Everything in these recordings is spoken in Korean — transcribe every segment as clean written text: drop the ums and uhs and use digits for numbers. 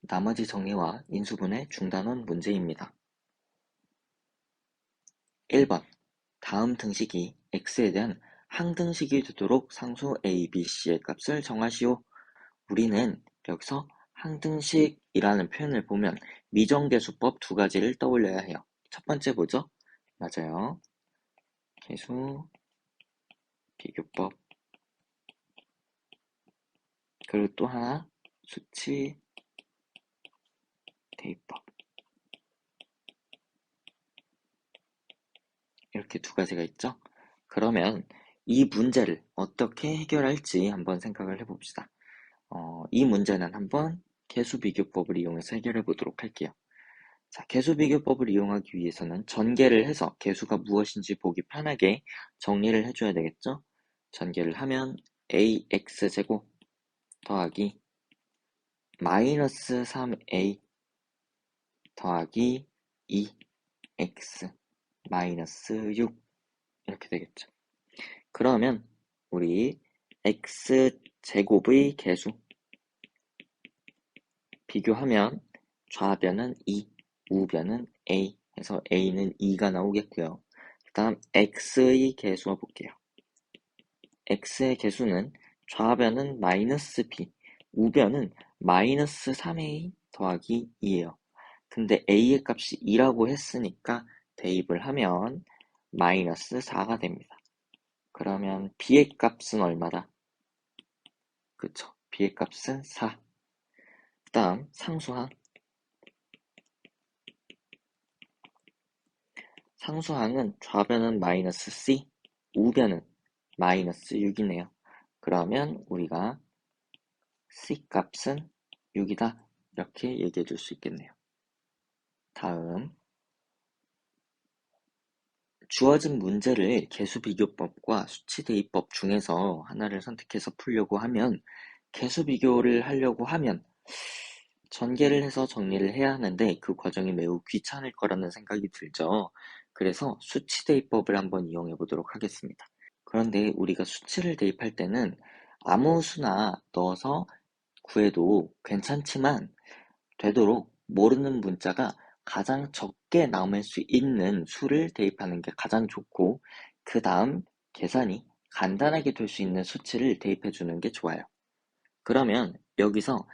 나머지 정리와 인수분해 중단원 문제입니다. 1번. 다음 등식이 x에 대한 항등식이 되도록 상수 a, b, c의 값을 정하시오. 우리는 여기서 항등식이라는 표현을 보면 미정계수법 두 가지를 떠올려야 해요. 첫 번째 뭐죠? 맞아요. 계수 비교법. 그리고 또 하나 수치 대입법. 이렇게 두 가지가 있죠. 그러면 이 문제를 어떻게 해결할지 한번 생각을 해봅시다. 이 문제는 한번 계수비교법을 이용해서 해결해 보도록 할게요. 자, 계수비교법을 이용하기 위해서는 전개를 해서 계수가 무엇인지 보기 편하게 정리를 해줘야 되겠죠? 전개를 하면 ax제곱 더하기 마이너스 3a 더하기 2x 마이너스 6 이렇게 되겠죠. 그러면 우리 x제곱의 계수 비교하면 좌변은 2, 우변은 a 해서 a는 2가 나오겠고요. 그 다음 x의 계수와 볼게요. x의 계수는 좌변은 마이너스 b, 우변은 마이너스 3a 더하기 2예요. 근데 a의 값이 2라고 했으니까 대입을 하면 마이너스 4가 됩니다. 그러면 b의 값은 얼마다? 그쵸? b의 값은 4. 그 다음 상수항. 상수항은 좌변은 마이너스 c, 우변은 마이너스 6이네요. 그러면 우리가 c 값은 6이다. 이렇게 얘기해 줄 수 있겠네요. 다음 주어진 문제를 계수비교법과 수치대입법 중에서 하나를 선택해서 풀려고 하면 계수비교를 하려고 하면 전개를 해서 정리를 해야 하는데 그 과정이 매우 귀찮을 거라는 생각이 들죠. 그래서 수치대입법을 한번 이용해 보도록 하겠습니다. 그런데 우리가 수치를 대입할 때는 아무 수나 넣어서 구해도 괜찮지만 되도록 모르는 문자가 가장 적게 남을 수 있는 수를 대입하는 게 가장 좋고 그 다음 계산이 간단하게 될 수 있는 수치를 대입해 주는 게 좋아요. 그러면 여기서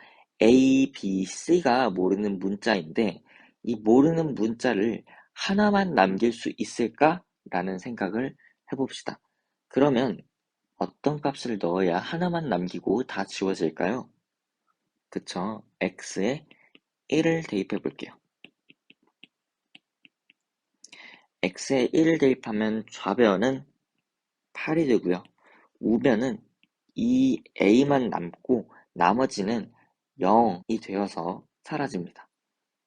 A, B, C가 모르는 문자인데 이 모르는 문자를 하나만 남길 수 있을까? 라는 생각을 해봅시다. 그러면 어떤 값을 넣어야 하나만 남기고 다 지워질까요? 그쵸? x에 1을 대입해 볼게요. x에 1을 대입하면 좌변은 8이 되고요. 우변은 2a만 남고 나머지는 0이 되어서 사라집니다.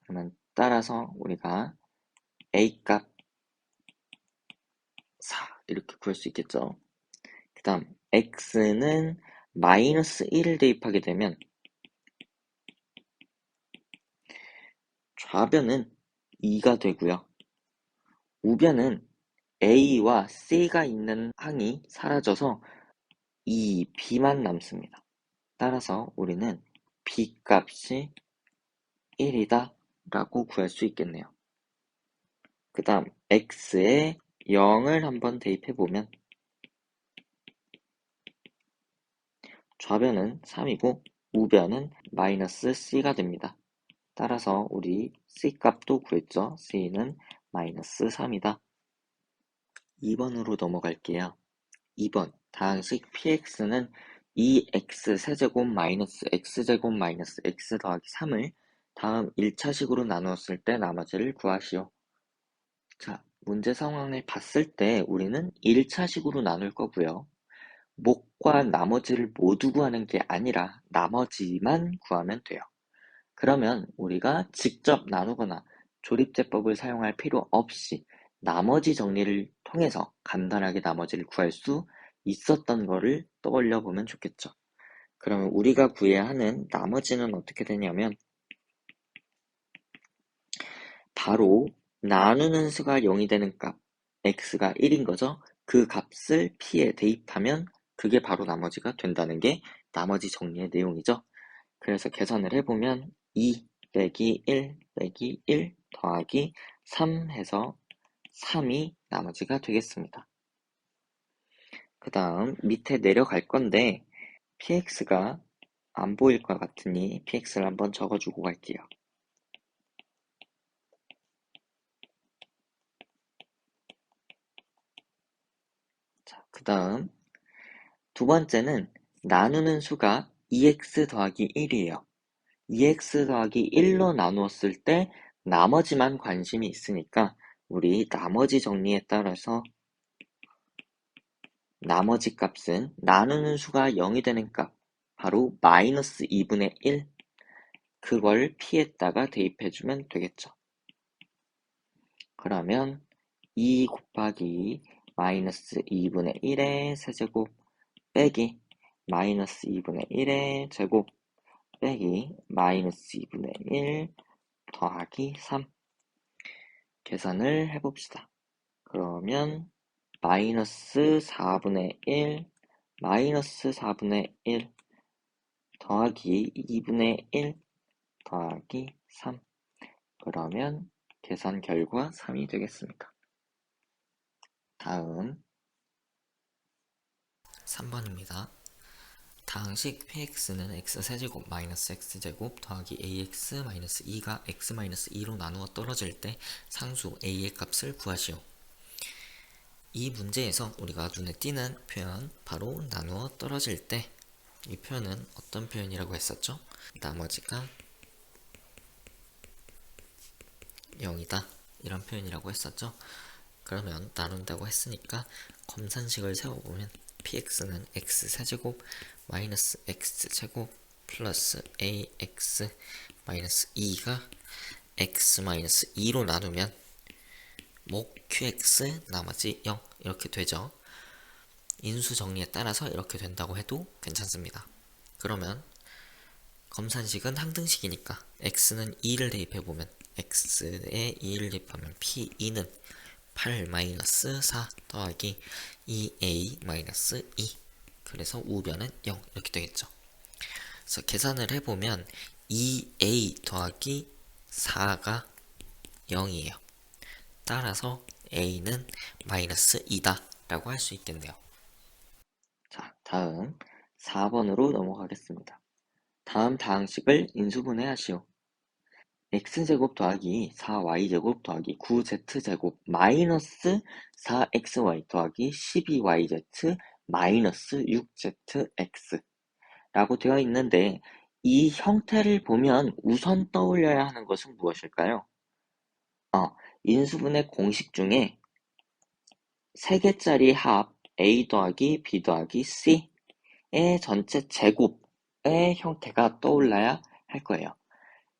그러면 따라서 우리가 a 값 4 이렇게 구할 수 있겠죠. 그 다음 x는 마이너스 1을 대입하게 되면 좌변은 2가 되고요. 우변은 A와 C가 있는 항이 사라져서 이 B만 남습니다. 따라서 우리는 B 값이 1이다 라고 구할 수 있겠네요. 그 다음 X에 0을 한번 대입해보면 좌변은 3이고 우변은 마이너스 C가 됩니다. 따라서 우리 C 값도 구했죠. C는 마이너스 3이다. 2번으로 넘어갈게요. 2번 다항식 px는 2x 세제곱 마이너스 x제곱 마이너스 x 더하기 3을 다음 1차식으로 나누었을 때 나머지를 구하시오. 자, 문제 상황을 봤을 때 우리는 1차식으로 나눌 거고요. 목과 나머지를 모두 구하는 게 아니라 나머지만 구하면 돼요. 그러면 우리가 직접 나누거나 조립제법을 사용할 필요 없이 나머지 정리를 통해서 간단하게 나머지를 구할 수 있었던 거를 떠올려 보면 좋겠죠. 그러면 우리가 구해야 하는 나머지는 어떻게 되냐면 바로 나누는 수가 0이 되는 값 x가 1인 거죠. 그 값을 p에 대입하면 그게 바로 나머지가 된다는 게 나머지 정리의 내용이죠. 그래서 계산을 해보면 2 빼기 1 빼기 1 더하기 3 해서 3이 나머지가 되겠습니다. 그 다음 밑에 내려갈 건데 px가 안 보일 것 같으니 px를 한번 적어주고 갈게요. 자, 그 다음 두 번째는 나누는 수가 2x 더하기 1이에요. 2x 더하기 1로 나누었을 때 나머지만 관심이 있으니까 우리 나머지 정리에 따라서 나머지 값은 나누는 수가 0이 되는 값, 바로 마이너스 2분의 1, 그걸 p에다가 대입해주면 되겠죠. 그러면 2 곱하기 마이너스 2분의 1의 세제곱 빼기 마이너스 2분의 1의 제곱 빼기 마이너스 2분의 1 더하기 3 계산을 해봅시다. 그러면 마이너스 4분의 1 마이너스 4분의 1 더하기 2분의 1 더하기 3 그러면 계산 결과 3이 되겠습니다. 다음 3번입니다. 다항식 px는 x세제곱 마이너스 x제곱 더하기 ax 마이너스 2가 x 마이너스 2로 나누어 떨어질 때 상수 a의 값을 구하시오. 이 문제에서 우리가 눈에 띄는 표현, 바로 나누어 떨어질 때, 이 표현은 어떤 표현이라고 했었죠? 나머지가 0이다, 이런 표현이라고 했었죠. 그러면 나눈다고 했으니까 검산식을 세워보면 px는 x세제곱 마이너스 x제곱 플러스 ax 마이너스 2가 x 마이너스 2로 나누면 목 qx 나머지 0 이렇게 되죠. 인수 정리에 따라서 이렇게 된다고 해도 괜찮습니다. 그러면 검산식은 항등식이니까 x는 2를 대입해보면 x에 2를 대입하면 p2는 8-4 더하기 2a-2 그래서 우변은 0 이렇게 되겠죠. 그래서 계산을 해보면 2a 더하기 4가 0이에요. 따라서 a는 마이너스 2다 라고 할 수 있겠네요. 자, 다음 4번으로 넘어가겠습니다. 다음 다항식을 인수분해하시오. x제곱 더하기 4y제곱 더하기 9z제곱 마이너스 4xy 더하기 12yz 마이너스 6zx 라고 되어 있는데 이 형태를 보면 우선 떠올려야 하는 것은 무엇일까요? 인수분해 공식 중에 3개짜리 합 a 더하기 b 더하기 c의 전체 제곱의 형태가 떠올라야 할 거예요.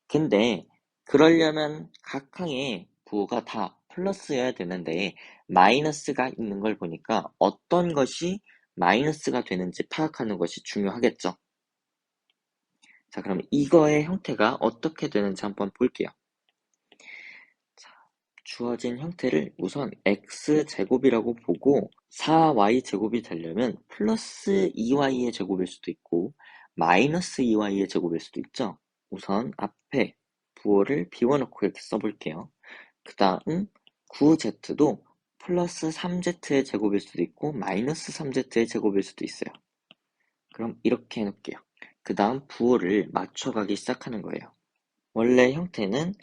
근데 그러려면 각 항의 부호가 다 플러스여야 되는데 마이너스가 있는 걸 보니까 어떤 것이 마이너스가 되는지 파악하는 것이 중요하겠죠. 자, 그럼 이거의 형태가 어떻게 되는지 한번 볼게요. 자, 주어진 형태를 우선 x제곱이라고 보고 4y제곱이 되려면 플러스 2y의 제곱일 수도 있고 마이너스 2y의 제곱일 수도 있죠. 우선 앞에 부호를 비워놓고 이렇게 써볼게요. 그 다음 9z도 플러스 3z의 제곱일 수도 있고 마이너스 3z의 제곱일 수도 있어요. 그럼 이렇게 해놓을게요. 그 다음 부호를 맞춰가기 시작하는 거예요. 원래 형태는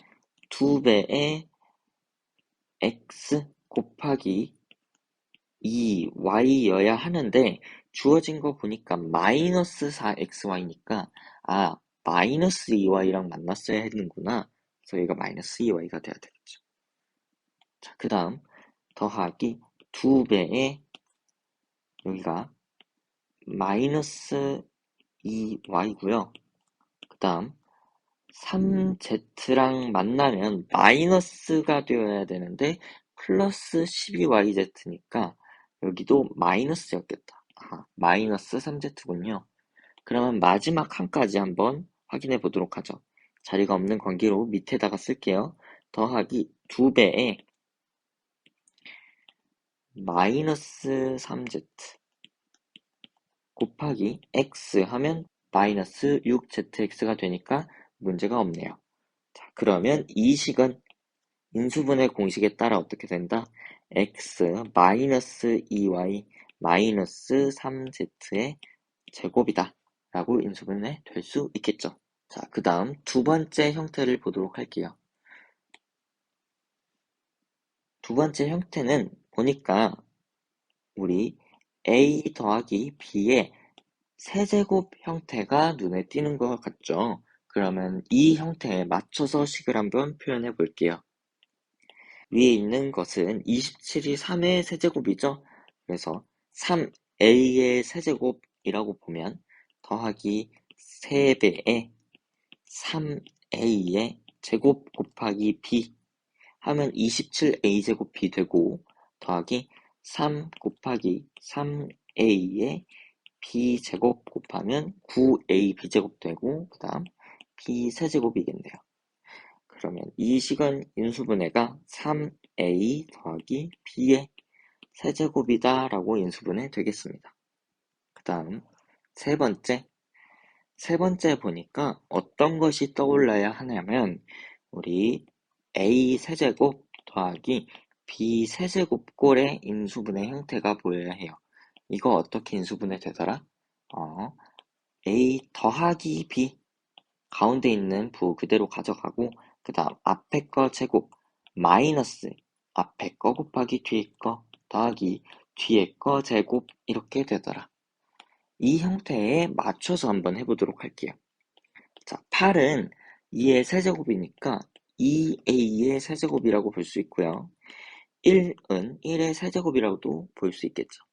2배의 x 곱하기 2y여야 하는데 주어진 거 보니까 마이너스 4xy니까 마이너스 2y랑 만났어야 했는구나. 그래서 얘가 마이너스 2y가 돼야 되겠죠. 자, 그 다음 더하기 2배의 여기가 마이너스 2y고요. 그 다음 3z랑 만나면 마이너스가 되어야 되는데 플러스 12yz니까 여기도 마이너스였겠다. 마이너스 3z군요. 그러면 마지막 칸까지 한번 확인해 보도록 하죠. 자리가 없는 관계로 밑에다가 쓸게요. 더하기 2배에 마이너스 3z 곱하기 x 하면 마이너스 6zx가 되니까 문제가 없네요. 그러면 이 식은 인수분해 공식에 따라 어떻게 된다? x 마이너스 2y 마이너스 3z의 제곱이다 라고 인수분해 될 수 있겠죠. 자, 그 다음 두 번째 형태를 보도록 할게요. 두 번째 형태는 보니까 우리 a 더하기 b의 세제곱 형태가 눈에 띄는 것 같죠? 그러면 이 형태에 맞춰서 식을 한번 표현해 볼게요. 위에 있는 것은 27이 3의 세제곱이죠? 그래서 3a의 세제곱이라고 보면 더하기 3배의 3a의 제곱 곱하기 b 하면 27a제곱이 되고 더하기 3 곱하기 3a의 b제곱 곱하면 9ab제곱 되고 그 다음 b세제곱이겠네요. 그러면 이 식은 인수분해가 3a 더하기 b의 세제곱이다 라고 인수분해 되겠습니다. 그 다음 세 번째 보니까 어떤 것이 떠올라야 하냐면 우리 a 세제곱 더하기 b 세제곱 꼴의 인수분해 형태가 보여야 해요. 이거 어떻게 인수분해 되더라? a 더하기 b 가운데 있는 부 그대로 가져가고 그 다음 앞에 거 제곱 마이너스 앞에 거 곱하기 뒤에 거 더하기 뒤에 거 제곱 이렇게 되더라. 이 형태에 맞춰서 한번 해보도록 할게요. 자, 8은 2의 세제곱이니까 2a의 세제곱이라고 볼 수 있고요. 1은 1의 세제곱이라고도 볼 수 있겠죠.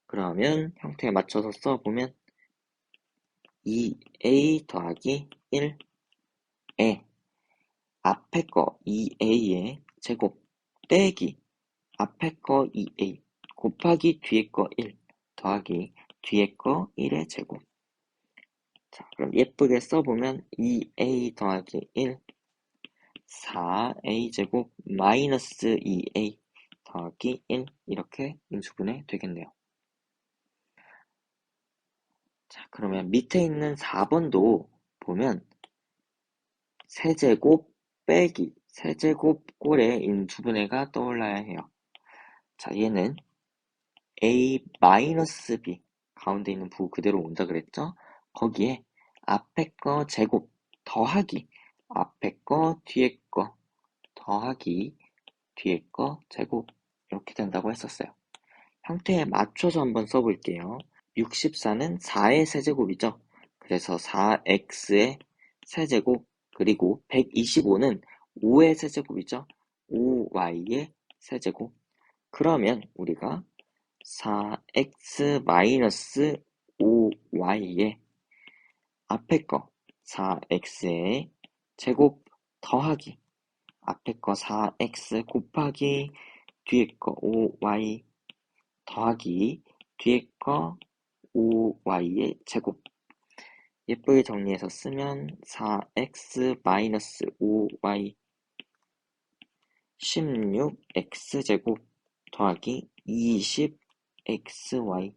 그러면 형태에 맞춰서 써보면 2a 더하기 1에 앞에 거 2a의 제곱 빼기 앞에 거 2a 곱하기 뒤에 거 1 더하기 뒤에 거 1의 제곱. 자, 그럼 예쁘게 써보면 2a 더하기 1 4a 제곱 마이너스 2a 더하기 1 이렇게 인수분해 되겠네요. 자, 그러면 밑에 있는 4번도 보면 세제곱 빼기 세제곱 꼴의 인수분해가 떠올라야 해요. 자, 얘는 a 마이너스 b 가운데 있는 부 그대로 온다 그랬죠? 거기에 앞에 거 제곱 더하기 앞에 거 뒤에 거 더하기 뒤에 거 제곱 이렇게 된다고 했었어요. 형태에 맞춰서 한번 써볼게요. 64는 4의 세제곱이죠. 그래서 4x의 세제곱 그리고 125는 5의 세제곱이죠. 5y의 세제곱. 그러면 우리가 4x-5y의 앞에 거 4x의 제곱 더하기 앞에 거 4x 곱하기 뒤에 거 5y 더하기 뒤에 거 5y의 제곱. 예쁘게 정리해서 쓰면 4x-5y 16x제곱 더하기 20xy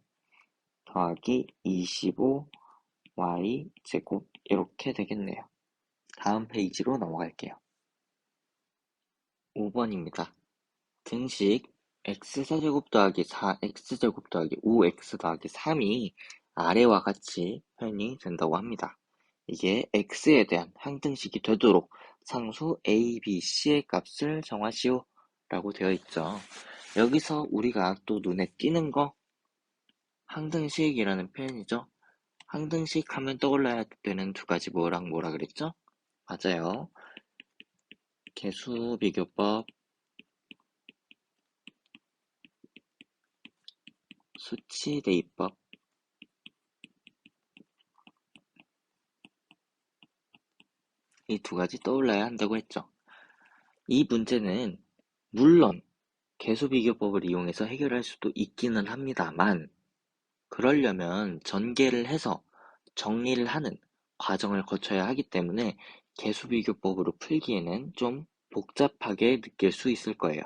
더하기 25y제곱 이렇게 되겠네요. 다음 페이지로 넘어갈게요. 5번입니다. 등식 x세제곱 더하기 4x제곱 더하기 5x 더하기 3이 아래와 같이 표현이 된다고 합니다. 이게 x에 대한 항등식이 되도록 상수 a, b, c의 값을 정하시오 라고 되어 있죠. 여기서 우리가 또 눈에 띄는 거 항등식이라는 표현이죠. 항등식 하면 떠올라야 되는 두 가지 뭐랑 뭐라 그랬죠? 맞아요. 개수비교법, 수치대입법. 이 두 가지 떠올라야 한다고 했죠. 이 문제는 물론 개수비교법을 이용해서 해결할 수도 있기는 합니다만 그러려면 전개를 해서 정리를 하는 과정을 거쳐야 하기 때문에 개수비교법으로 풀기에는 좀 복잡하게 느낄 수 있을 거예요.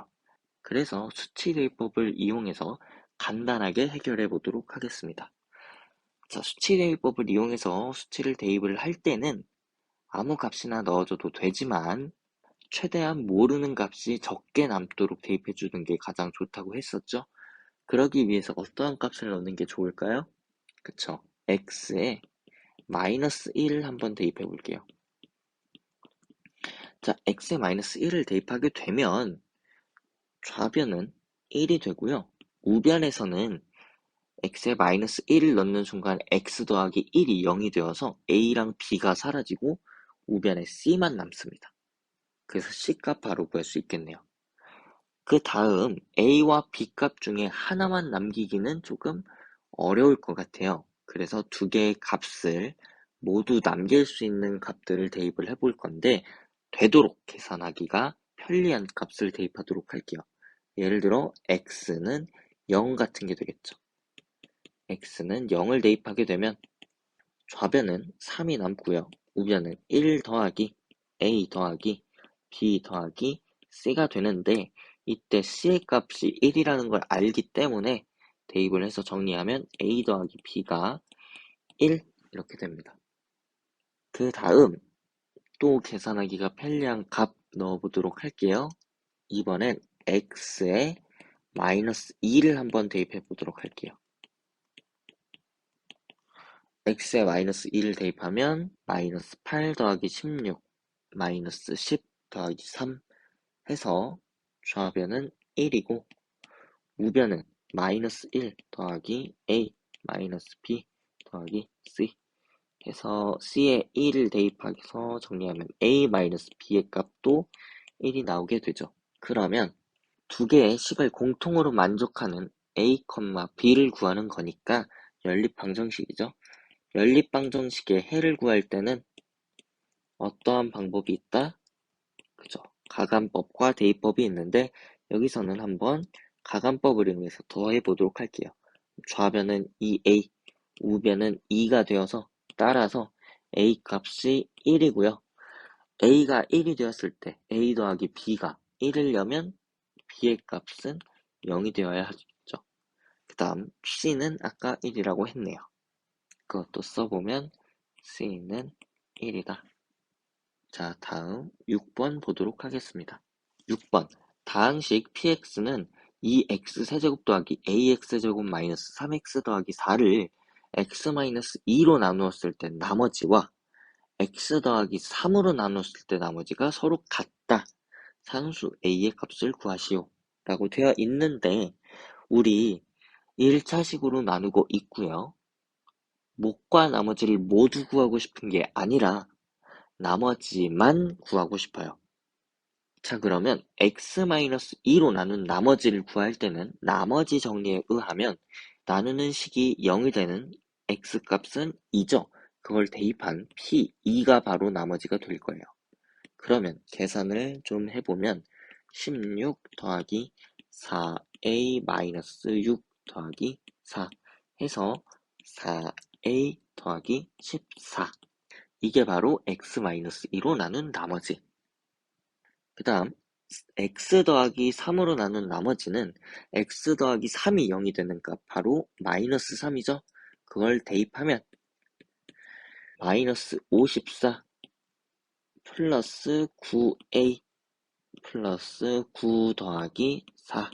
그래서 수치대입법을 이용해서 간단하게 해결해 보도록 하겠습니다. 자, 수치대입법을 이용해서 수치를 대입을 할 때는 아무 값이나 넣어줘도 되지만 최대한 모르는 값이 적게 남도록 대입해 주는 게 가장 좋다고 했었죠. 그러기 위해서 어떠한 값을 넣는 게 좋을까요? 그쵸. x에 마이너스 1을 한번 대입해 볼게요. 자, x에 마이너스 1을 대입하게 되면 좌변은 1이 되고요. 우변에서는 x에 마이너스 1을 넣는 순간 x 더하기 1이 0이 되어서 a랑 b가 사라지고 우변에 c만 남습니다. 그래서 c 값 바로 구할 수 있겠네요. 그 다음 a와 b 값 중에 하나만 남기기는 조금 어려울 것 같아요. 그래서 두 개의 값을 모두 남길 수 있는 값들을 대입을 해볼 건데 되도록 계산하기가 편리한 값을 대입하도록 할게요. 예를 들어 x는 0 같은 게 되겠죠. x는 0을 대입하게 되면 좌변은 3이 남고요. 우변은 1 더하기 a 더하기 b 더하기 c가 되는데 이때 c의 값이 1이라는 걸 알기 때문에 대입을 해서 정리하면 a 더하기 b가 1 이렇게 됩니다. 그 다음 또 계산하기가 편리한 값 넣어보도록 할게요. 이번엔 x에 마이너스 2를 한번 대입해 보도록 할게요. x에 마이너스 2를 대입하면 마이너스 8 더하기 16 마이너스 10 더하기 3 해서 좌변은 1이고 우변은 마이너스 1 더하기 a 마이너스 b 더하기 c 해서 c에 1을 대입해서 정리하면 a 마이너스 b의 값도 1이 나오게 되죠. 그러면 두 개의 식을 공통으로 만족하는 a, b를 구하는 거니까 연립방정식이죠. 연립방정식의 해를 구할 때는 어떠한 방법이 있다? 그죠? 가간법과 대입법이 있는데 여기서는 한번 가간법을 이용해서 더해보도록 할게요. 좌변은 2a, 우변은 2가 되어서 따라서 a 값이 1이고요. a가 1이 되었을 때 a 더하기 b가 1이려면 b의 값은 0이 되어야 하죠. 그 다음 c는 아까 1이라고 했네요. 그것도 써보면 c는 1이다. 자, 다음 6번 보도록 하겠습니다. 6번 다항식 px는 2x-세제곱 더하기 ax-제곱 마이너스 3x 더하기 4를 x-2로 나누었을 때 나머지와 x 더하기 3으로 나눴을 때 나머지가 서로 같다. 상수 a의 값을 구하시오. 라고 되어 있는데 우리 1차식으로 나누고 있고요. 목과 나머지를 모두 구하고 싶은 게 아니라 나머지만 구하고 싶어요. 자, 그러면 x-2로 나눈 나머지를 구할 때는 나머지 정리에 의하면 나누는 식이 0이 되는 x값은 2죠. 그걸 대입한 p2가 바로 나머지가 될 거예요. 그러면 계산을 좀 해보면 16 더하기 4a-6 더하기 4 해서 4a 더하기 14 이게 바로 x-2로 나눈 나머지. 그 다음 x 더하기 3으로 나눈 나머지는 x 더하기 3이 0이 되는 값 바로 마이너스 3이죠. 그걸 대입하면 마이너스 54 플러스 9a 플러스 9 더하기 4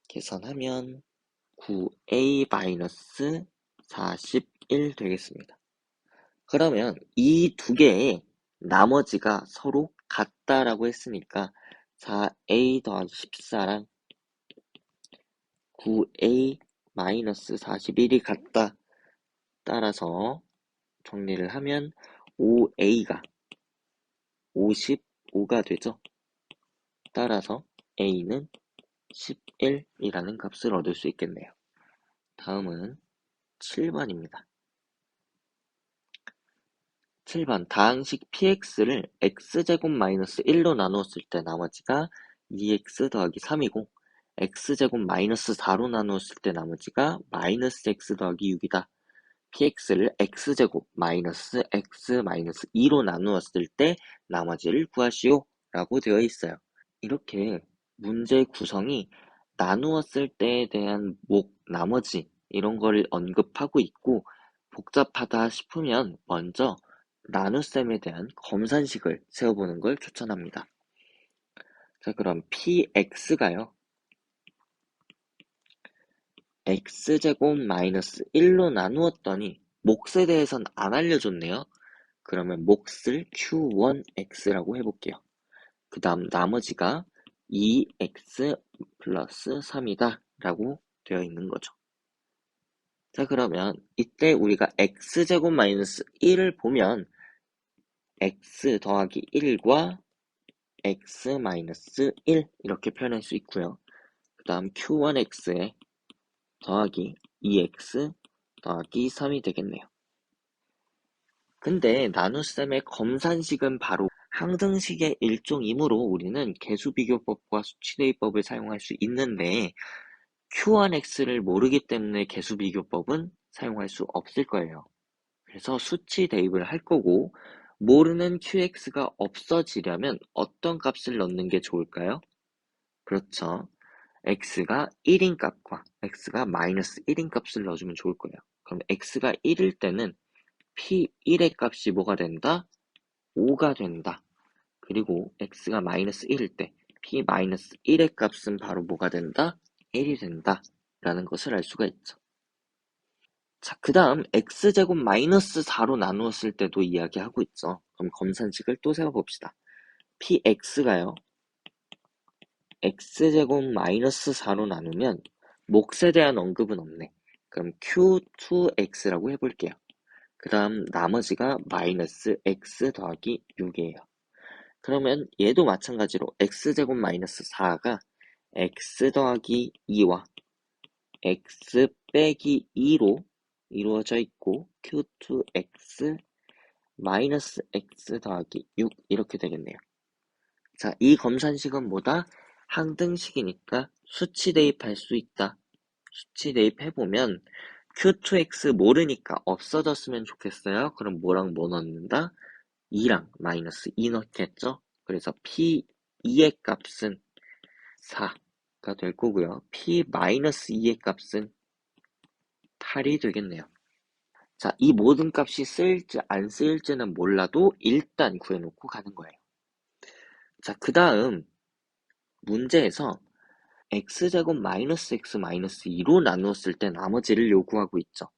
계산하면 9a 마이너스 41 되겠습니다. 그러면 이 두 개의 나머지가 서로 같다라고 했으니까 4a 더하기 14랑 9a 마이너스 41이 같다. 따라서 정리를 하면 5a가 55가 되죠. 따라서 a는 11이라는 값을 얻을 수 있겠네요. 다음은 7번입니다. 7번 다항식 px를 x제곱 마이너스 1로 나누었을 때 나머지가 2x 더하기 3이고 x제곱 마이너스 4로 나누었을 때 나머지가 마이너스 x 더하기 6이다. px를 x제곱 마이너스 x 마이너스 2로 나누었을 때 나머지를 구하시오 라고 되어 있어요. 이렇게 문제 구성이 나누었을 때에 대한 나머지 이런 거를 언급하고 있고 복잡하다 싶으면 먼저 나눗셈에 대한 검산식을 세워보는 걸 추천합니다. 자, 그럼 px가요. x제곱 마이너스 1로 나누었더니 몫에 대해서는 안 알려줬네요. 그러면 몫을 q1x라고 해볼게요. 그 다음 나머지가 2x 플러스 3이다 라고 되어 있는 거죠. 자, 그러면 이때 우리가 x제곱 마이너스 1을 보면 x 더하기 1과 x 마이너스 1 이렇게 표현할 수 있고요. 그 다음 q1x에 더하기 2x 더하기 3이 되겠네요. 근데 나눗셈의 검산식은 바로 항등식의 일종이므로 우리는 개수비교법과 수치대입법을 사용할 수 있는데 q1x를 모르기 때문에 개수비교법은 사용할 수 없을 거예요. 그래서 수치 대입을 할 거고 모르는 qx가 없어지려면 어떤 값을 넣는 게 좋을까요? 그렇죠. x가 1인 값과 x가 마이너스 1인 값을 넣어주면 좋을 거예요. 그럼 x가 1일 때는 p1의 값이 뭐가 된다? 5가 된다. 그리고 x가 마이너스 1일 때 p 마이너스 1의 값은 바로 뭐가 된다? 1이 된다. 라는 것을 알 수가 있죠. 자, 그 다음 x제곱 마이너스 4로 나누었을 때도 이야기하고 있죠. 그럼 검산식을 또 세워봅시다. px가요. x제곱 마이너스 4로 나누면 몫에 대한 언급은 없네. 그럼 q2x라고 해볼게요. 그 다음 나머지가 마이너스 x 더하기 6이에요. 그러면 얘도 마찬가지로 x제곱 마이너스 4가 x 더하기 2와 x 빼기 2로 이루어져 있고 q2x 마이너스 x 더하기 6 이렇게 되겠네요. 자, 이 검산식은 뭐다? 항등식이니까 수치 대입할 수 있다. 수치 대입해보면 q2x 모르니까 없어졌으면 좋겠어요. 그럼 뭐랑 뭐 넣는다? 2랑 마이너스 2 넣겠죠? 그래서 p2의 값은 4가 될 거고요. p 마이너스 2의 값은 8이 되겠네요. 자, 이 모든 값이 쓰일지 안 쓰일지는 몰라도 일단 구해놓고 가는 거예요. 자, 그 다음 문제에서 x제곱 마이너스 x 마이너스 2로 나누었을 때 나머지를 요구하고 있죠.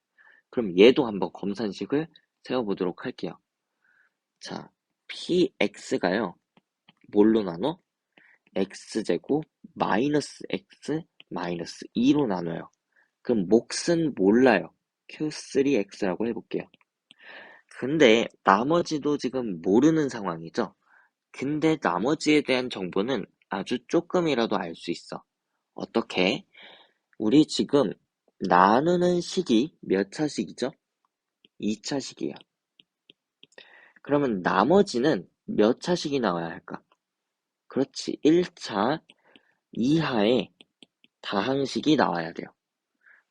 그럼 얘도 한번 검산식을 세워보도록 할게요. 자, px가요. 뭘로 나눠? x제곱 마이너스 x 마이너스 2로 나눠요. 그럼 몫은 몰라요. q3x라고 해볼게요. 근데 나머지도 지금 모르는 상황이죠. 근데 나머지에 대한 정보는 아주 조금이라도 알 수 있어. 어떻게? 우리 지금 나누는 식이 몇 차식이죠? 2차식이에요. 그러면 나머지는 몇 차식이 나와야 할까? 그렇지. 1차 이하의 다항식이 나와야 돼요.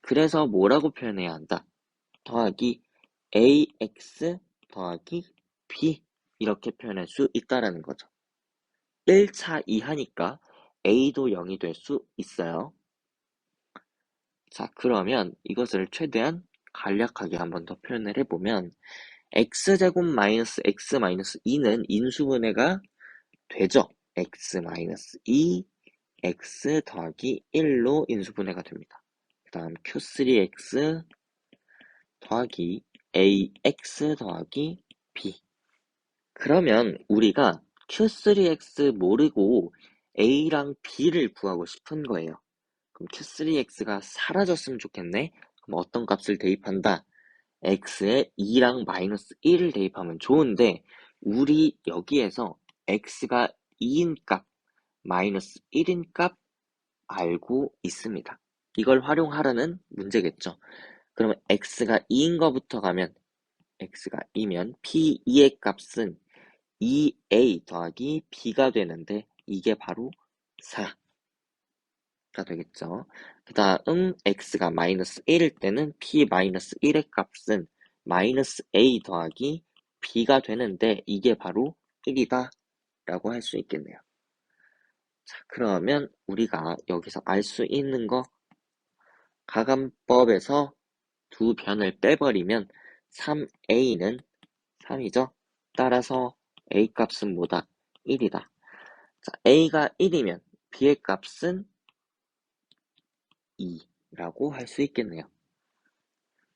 그래서 뭐라고 표현해야 한다? 더하기 ax 더하기 b 이렇게 표현할 수 있다라는 거죠. 1차 이하니까 a도 0이 될 수 있어요. 자, 그러면 이것을 최대한 간략하게 한번 더 표현을 해보면 x제곱 마이너스 x 마이너스 2는 인수분해가 되죠. x 마이너스 2 x 더하기 1로 인수분해가 됩니다. 그 다음 q3x 더하기 ax 더하기 b. 그러면 우리가 q3x 모르고 a랑 b를 구하고 싶은 거예요. 그럼 q3x가 사라졌으면 좋겠네. 그럼 어떤 값을 대입한다? x에 2랑 마이너스 1을 대입하면 좋은데 우리 여기에서 x가 2인 값, 마이너스 1인 값 알고 있습니다. 이걸 활용하라는 문제겠죠. 그러면 x가 2인 거부터 가면 x가 2면 p2의 값은 2a 더하기 b가 되는데 이게 바로 4가 되겠죠. 그 다음 x가 마이너스 1일 때는 p 마이너스 1의 값은 마이너스 a 더하기 b가 되는데 이게 바로 1이다 라고 할 수 있겠네요. 자, 그러면 우리가 여기서 알 수 있는 거 가감법에서 두 변을 빼버리면 3a는 3이죠. 따라서 a 값은 뭐다? 1이다. 자, a가 1이면 b의 값은 2라고 할 수 있겠네요.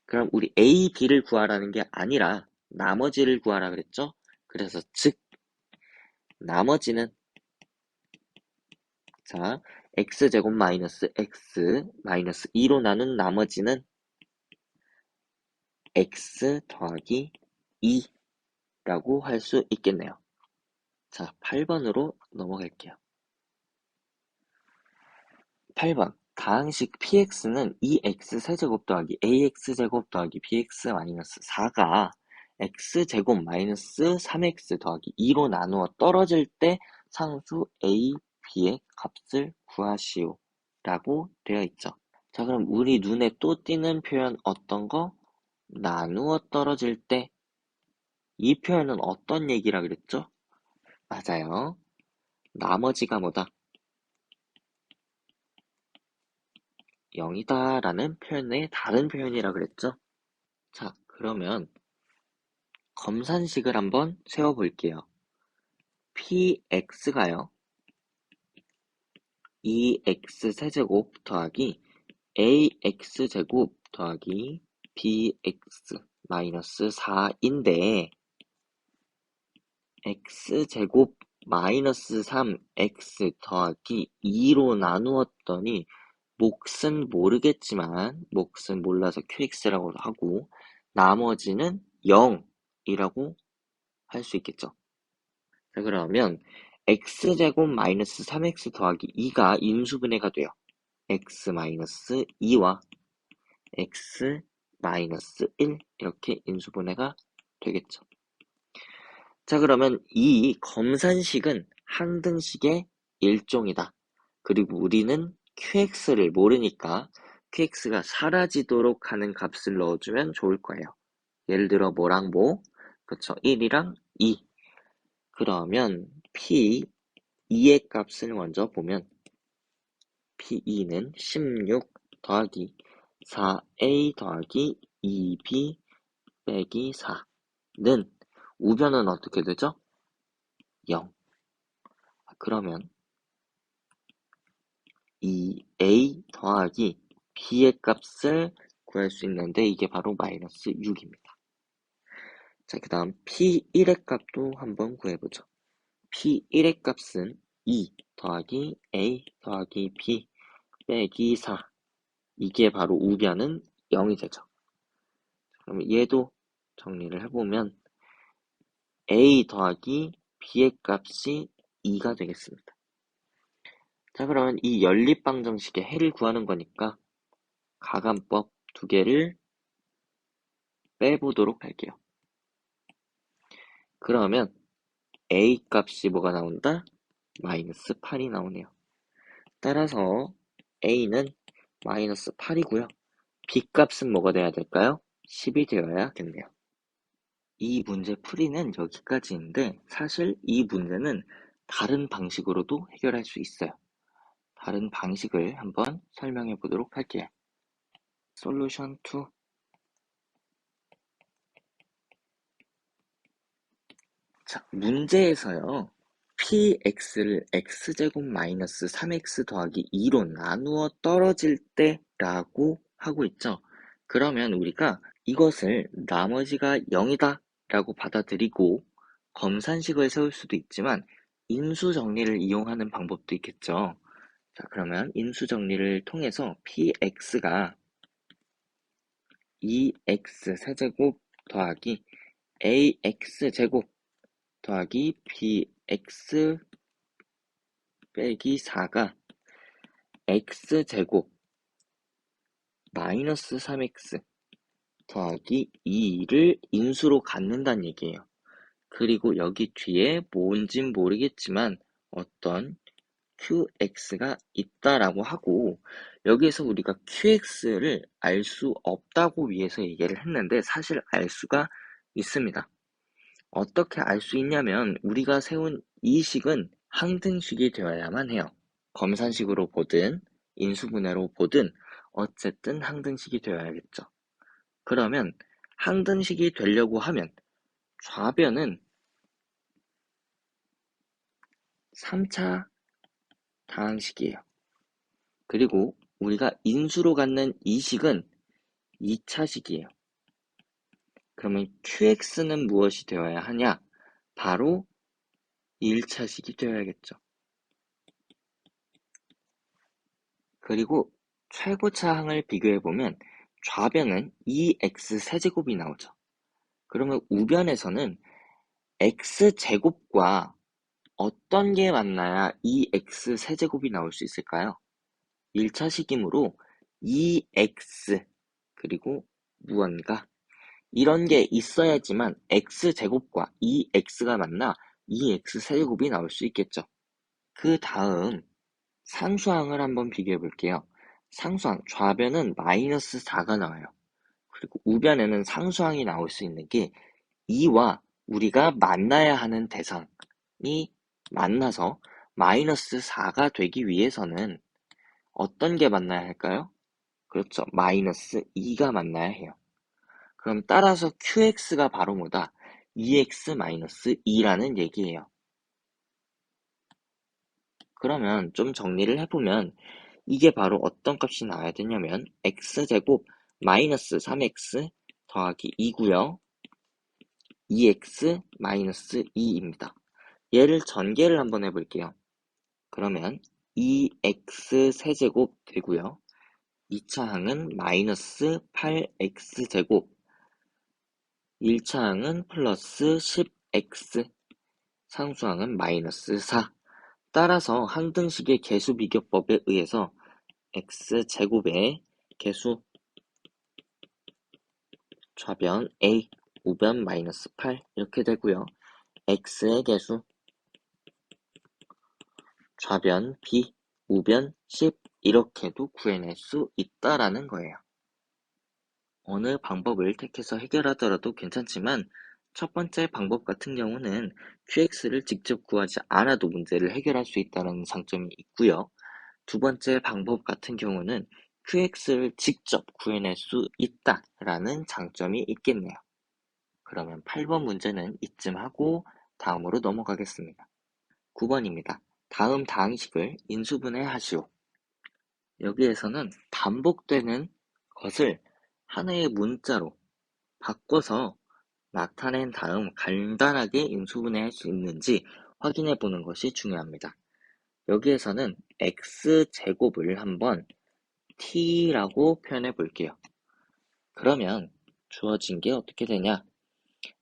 그럼 우리 a, b를 구하라는 게 아니라 나머지를 구하라 그랬죠? 그래서 즉 나머지는 자 x제곱 마이너스 x 마이너스 2로 나눈 나머지는 x 더하기 2라고 할 수 있겠네요. 자, 8번으로 넘어갈게요. 8번 다항식 px는 2x 세제곱 더하기 ax제곱 더하기 bx 마이너스 4가 x제곱 마이너스 3x 더하기 2로 나누어 떨어질 때 상수 a, b의 값을 구하시오 라고 되어 있죠. 자, 그럼 우리 눈에 또 띄는 표현 어떤 거? 나누어 떨어질 때. 이 표현은 어떤 얘기라 그랬죠? 맞아요. 나머지가 뭐다? 0이다 라는 표현의 다른 표현이라 그랬죠? 자, 그러면 검산식을 한번 세워볼게요. px가요. 2x세제곱 더하기 ax제곱 더하기 bx 마이너스 4인데 x제곱 마이너스 3x 더하기 2로 나누었더니 몫은 모르겠지만 몫은 몰라서 qx라고 하고 나머지는 0이라고 할 수 있겠죠. 자, 그러면 x제곱 마이너스 3x 더하기 2가 인수분해가 돼요. x 마이너스 2와 x 마이너스 1 이렇게 인수분해가 되겠죠. 자, 그러면 이 검산식은 항등식의 일종이다. 그리고 우리는 qx를 모르니까 qx가 사라지도록 하는 값을 넣어주면 좋을 거예요. 예를 들어 뭐랑 뭐? 그쵸, 1이랑 2. 그러면 p2의 값을 먼저 보면 p2는 16 더하기 4a 더하기 2b 빼기 4는 우변은 어떻게 되죠? 0. 그러면 이 a 더하기 b의 값을 구할 수 있는데 이게 바로 마이너스 6입니다. 자, 그 다음 p1의 값도 한번 구해보죠. p1의 값은 2 더하기 a 더하기 b 빼기 4. 이게 바로 우변은 0이 되죠. 그럼 얘도 정리를 해보면 a 더하기 b의 값이 2가 되겠습니다. 자, 그러면 이 연립방정식의 해를 구하는 거니까 가감법 두 개를 빼보도록 할게요. 그러면 a 값이 뭐가 나온다? 마이너스 8이 나오네요. 따라서 a는 마이너스 8이고요. b 값은 뭐가 돼야 될까요? 10이 되어야겠네요. 이 문제 풀이는 여기까지인데 사실 이 문제는 다른 방식으로도 해결할 수 있어요. 다른 방식을 한번 설명해 보도록 할게요. 솔루션 2. 자, 문제에서요. px를 x제곱 마이너스 3x 더하기 2로 나누어 떨어질 때 라고 하고 있죠. 그러면 우리가 이것을 나머지가 0이다 라고 받아들이고 검산식을 세울 수도 있지만 인수정리를 이용하는 방법도 있겠죠. 자, 그러면 인수정리를 통해서 px가 2x 세제곱 더하기 ax제곱 더하기 bx 빼기 4가 x제곱 마이너스 3x 더하기 2를 인수로 갖는다는 얘기예요. 그리고 여기 뒤에 뭔진 모르겠지만 어떤 qx가 있다라고 하고 여기에서 우리가 qx를 알 수 없다고 위해서 얘기를 했는데 사실 알 수가 있습니다. 어떻게 알 수 있냐면 우리가 세운 이 식은 항등식이 되어야만 해요. 검산식으로 보든 인수분해로 보든 어쨌든 항등식이 되어야겠죠. 그러면 항등식이 되려고 하면 좌변은 3차 다항식이에요. 그리고 우리가 인수로 갖는 이 식은 2차식이에요. 그러면 qx는 무엇이 되어야 하냐? 바로 1차식이 되어야겠죠. 그리고 최고차항을 비교해보면 좌변은 2x 세제곱이 나오죠. 그러면 우변에서는 x제곱과 어떤 게 만나야 2x 세제곱이 나올 수 있을까요? 1차식이므로 2x 그리고 무언가 이런 게 있어야지만 x제곱과 2x가 만나 2x 세제곱이 나올 수 있겠죠. 그 다음 상수항을 한번 비교해 볼게요. 상수항 좌변은 마이너스 4가 나와요. 그리고 우변에는 상수항이 나올 수 있는 게 2와 우리가 만나야 하는 대상이 만나서 마이너스 4가 되기 위해서는 어떤 게 만나야 할까요? 그렇죠. 마이너스 2가 만나야 해요. 그럼 따라서 qx가 바로 뭐다? 2x-2라는 얘기예요. 그러면 좀 정리를 해보면 이게 바로 어떤 값이 나와야 되냐면 x제곱 마이너스 3x 더하기 2고요. 2x 마이너스 2입니다. 얘를 전개를 한번 해볼게요. 그러면 2x 세제곱 되고요. 2차 항은 마이너스 8x제곱 1차 항은 플러스 10x 상수항은 마이너스 4 따라서 항등식의 개수비교법에 의해서 x제곱의 개수 좌변 a, 우변 마이너스 8 이렇게 되고요. x의 개수 좌변 b, 우변 10 이렇게도 구해낼 수 있다라는 거예요. 어느 방법을 택해서 해결하더라도 괜찮지만 첫 번째 방법 같은 경우는 qx를 직접 구하지 않아도 문제를 해결할 수 있다는 장점이 있고요. 두 번째 방법 같은 경우는 qx를 직접 구해낼 수 있다라는 장점이 있겠네요. 그러면 8번 문제는 이쯤 하고 다음으로 넘어가겠습니다. 9번입니다. 다음 다항식을 인수분해하시오. 여기에서는 반복되는 것을 하나의 문자로 바꿔서 나타낸 다음 간단하게 인수분해할 수 있는지 확인해 보는 것이 중요합니다. 여기에서는 x제곱을 한번 t라고 표현해 볼게요. 그러면 주어진 게 어떻게 되냐?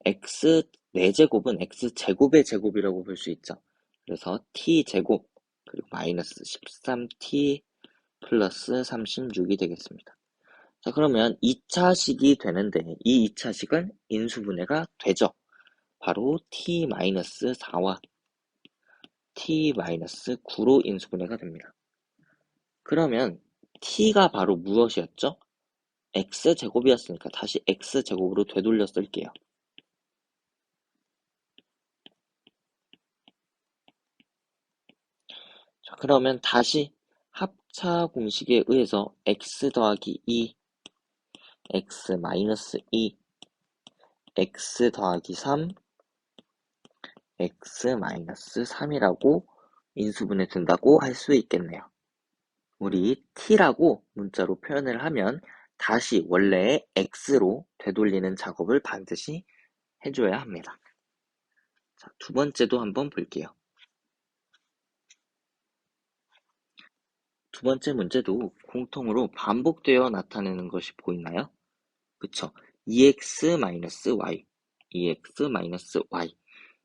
x 4제곱은 x제곱의 제곱이라고 볼 수 있죠. 그래서 t제곱 그리고 마이너스 13t 플러스 36이 되겠습니다. 자, 그러면 2차식이 되는데 이 2차식은 인수분해가 되죠. 바로 t-4와 t-9로 인수분해가 됩니다. 그러면 t가 바로 무엇이었죠? x제곱이었으니까 다시 x제곱으로 되돌려 쓸게요. 자, 그러면 다시 합차 공식에 의해서 x 더하기 2, x 마이너스 2, x 더하기 3, x 마이너스 3이라고 인수분해 된다고 할 수 있겠네요. 우리 t라고 문자로 표현을 하면 다시 원래의 x로 되돌리는 작업을 반드시 해줘야 합니다. 자, 두 번째도 한번 볼게요. 두 번째 문제도 공통으로 반복되어 나타내는 것이 보이나요? 그쵸? EX-Y, EX-Y